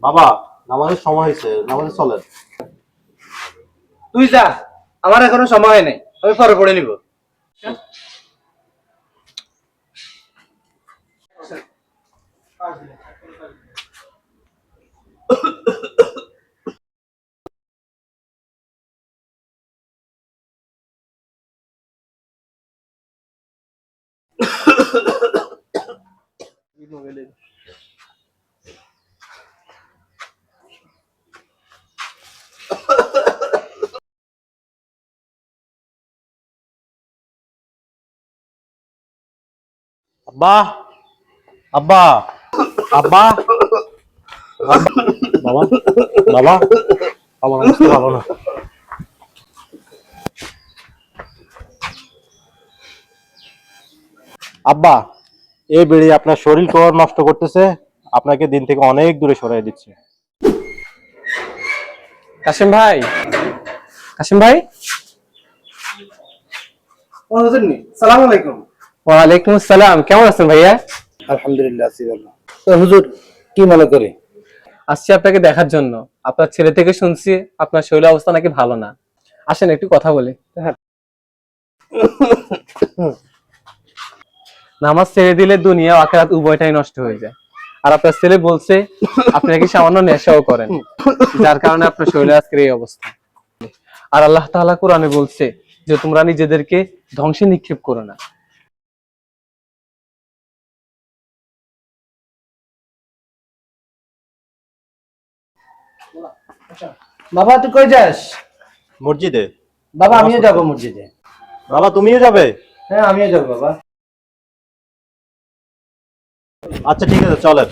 বাবা, নামাজের সময় হয়েছে, নামাজে চলেন। তুই যা, আমার এখনো সময় নেই, আমি পরে পড়ে নিব। আব্বা, আব্বা, আব্বা, বাবা, বাবা, আমার অবস্থা ভালো না। আব্বা, এই বেড়ি আপনার শরীর কর নষ্ট করতেছে, আপনাকে দিন থেকে অনেক দূরে সরাই দিচ্ছে। কাশিম ভাই, কাশিম ভাই, সালাম আলাইকুম। ওয়ালাইকুম আসসালাম। কেমন আছেন ভাইয়া? আলহামদুলিল্লাহ আছি ভালো। তো হুজুর কি মনে করে? আসছি আপনাকে দেখার জন্য। আপনার ছেলে থেকে শুনছি আপনার শরীর অবস্থা নাকি ভালো না। আসেন একটু কথা বলি। নামাজ ছেড়ে দিলে দুনিয়া ও আখিরাত উভয়টাই নষ্ট হয়ে যায়। আর আপনার ছেলে বলছে আপনি নাকি সামান্য নেশাও করেন, যার কারণে আপনার শরীরে আজকের এই অবস্থা। আর আল্লাহ তাআলা কোরআনে বলছে যে তোমরা নিজেদেরকে ধ্বংসে নিক্ষেপ করো না। বাবা তুই কই যাস? মসজিদে। বাবা আমিও যাব মসজিদে। বাবা, তুমিও যাবে? হ্যাঁ আমিও যাব বাবা। আচ্ছা ঠিক আছে, চলেন।